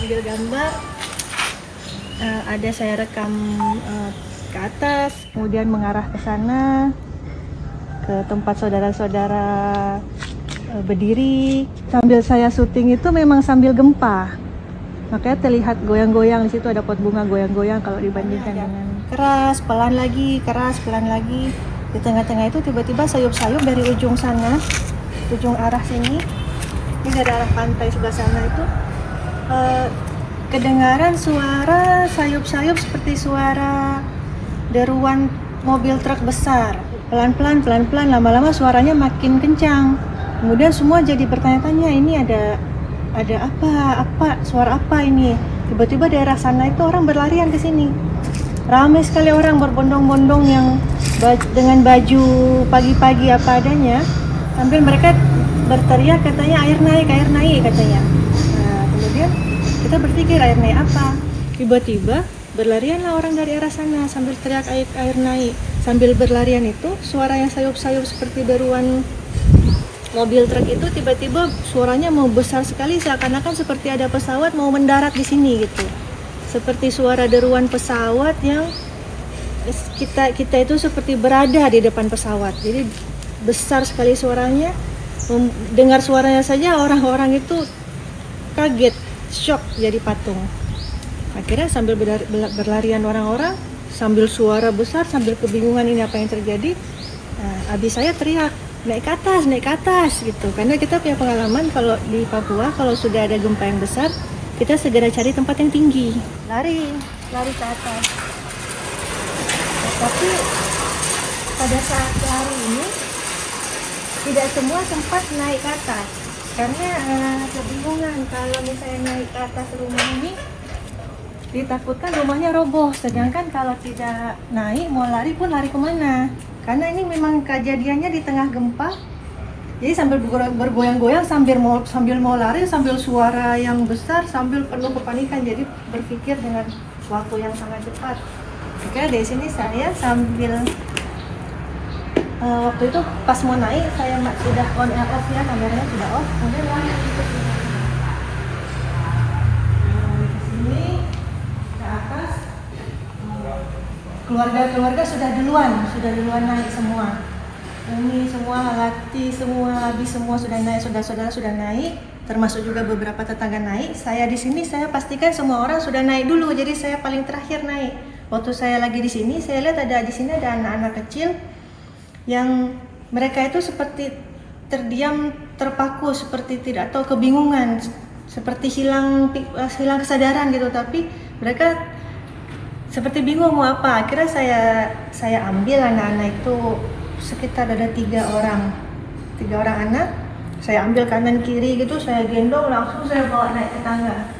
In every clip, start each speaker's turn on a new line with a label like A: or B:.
A: ambil gambar, ada saya rekam ke atas, kemudian mengarah ke sana, ke tempat saudara-saudara berdiri. Sambil saya syuting itu memang sambil gempa, makanya terlihat goyang-goyang. Di situ ada pot bunga goyang-goyang kalau dibandingkan dengan keras, pelan lagi, keras, pelan lagi. Di tengah-tengah itu tiba-tiba sayup-sayup dari ujung sana, ujung arah sini, ini dari arah pantai sebelah sana itu kedengaran suara sayup-sayup seperti suara deruan mobil truk besar. Pelan-pelan, pelan-pelan, lama-lama suaranya makin kencang. Kemudian semua jadi bertanya-tanya, ini ada apa, suara apa ini? Tiba-tiba daerah sana itu orang berlarian ke sini. Ramai sekali orang berbondong-bondong yang dengan baju pagi-pagi apa adanya, sambil mereka berteriak katanya air naik katanya. Nah, kemudian kita berpikir air naik apa? Tiba-tiba berlarianlah orang dari arah sana sambil teriak air naik. Sambil berlarian itu suara yang sayup-sayup seperti deruan mobil truk itu tiba-tiba suaranya mau besar sekali, seakan-akan seperti ada pesawat mau mendarat di sini gitu. Seperti suara deruan pesawat yang kita itu seperti berada di depan pesawat. Jadi besar sekali suaranya. Dengar suaranya saja orang-orang itu kaget, shock, jadi patung. Akhirnya sambil berlarian orang-orang, sambil suara besar, sambil kebingungan ini apa yang terjadi. Nah, abis saya teriak, naik ke atas gitu. Karena kita punya pengalaman kalau di Papua kalau sudah ada gempa yang besar, kita segera cari tempat yang tinggi, lari ke atas. Tapi pada saat lari ini tidak semua sempat naik ke atas karena kebingungan. Kalau misalnya naik ke atas rumah ini ditakutkan rumahnya roboh, sedangkan kalau tidak naik mau lari pun lari kemana? Karena ini memang kejadiannya di tengah gempa. Jadi sambil bergoyang-goyang sambil mau lari, sambil suara yang besar, sambil penuh kepanikan. Jadi berpikir dengan waktu yang sangat cepat. Oke, dari sini saya sambil waktu itu pas mau naik saya sudah on and off ya, kameranya sudah off. Kemudian lari ke sini ke atas. Keluarga sudah duluan naik semua. Ini semua Lati, semua Abi, semua sudah naik, saudara-saudara sudah naik, termasuk juga beberapa tetangga naik. Saya di sini saya pastikan semua orang sudah naik dulu, jadi saya paling terakhir naik. Waktu saya lagi di sini, saya lihat di sini ada anak-anak kecil yang mereka itu seperti terdiam, terpaku, seperti tidak tahu, kebingungan, seperti hilang kesadaran gitu. Tapi mereka seperti bingung mau apa. Akhirnya saya ambil anak-anak itu, sekitar ada tiga orang anak. Saya ambil kanan kiri gitu, saya gendong, langsung saya bawa naik ke tangga.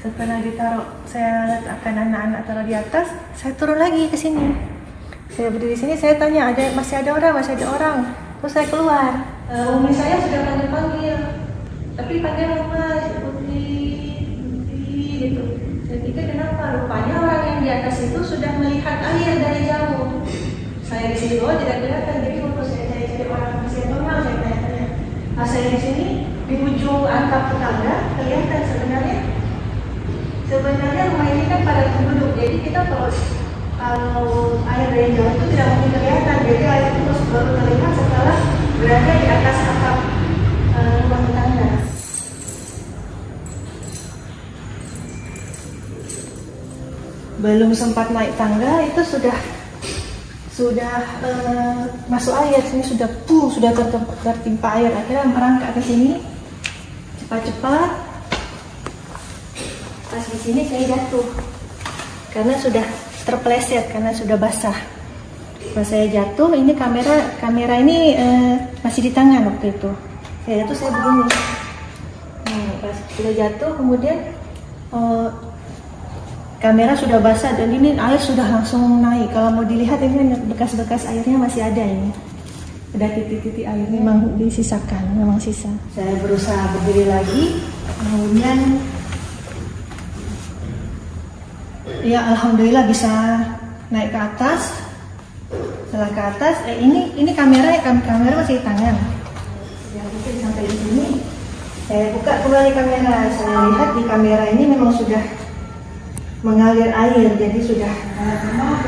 A: Setelah ditaruh, saya letakkan anak-anak taruh di atas, saya turun lagi ke sini. Saya berdiri di sini, saya tanya, masih ada orang. Terus saya keluar. Umi saya sudah panggil, tapi panggil Mas, Putri gitu. Saya pikir kenapa? Rupanya orang yang di atas itu sudah melihat air dari jauh. Saya di sini bawah tidak kelihatan, jadi waktu saya cari orang masih normal, saya tanya. Nah, saya di sini di ujung atap tetangga kelihatan sebenarnya rumah ini kan pada penduduk, jadi kita kalau air dari jauh itu tidak mungkin kelihatan, jadi air itu baru terlihat setelah berada di atas atap rumah tetangga. Belum sempat naik tangga itu sudah masuk air, sini sudah tertimpa air. Akhirnya merangkak ke sini cepat-cepat. Pas di sini saya jatuh karena sudah terpeleset, karena sudah basah. Pas saya jatuh, ini kamera ini masih di tangan waktu itu. Saya jatuh, saya begini. Nah, pas sudah jatuh, kemudian kamera sudah basah dan ini air sudah langsung naik. Kalau mau dilihat ini bekas-bekas airnya masih ada ini. Ada titik-titik air memang disisakan, memang sisa. Saya berusaha berdiri lagi, kemudian ya alhamdulillah bisa naik ke atas. Setelah ke atas, ini kamera masih di tangan. Ya, sampai di sini Saya buka kembali kamera. Saya lihat di kamera ini memang sudah mengalir air, jadi sudah lama.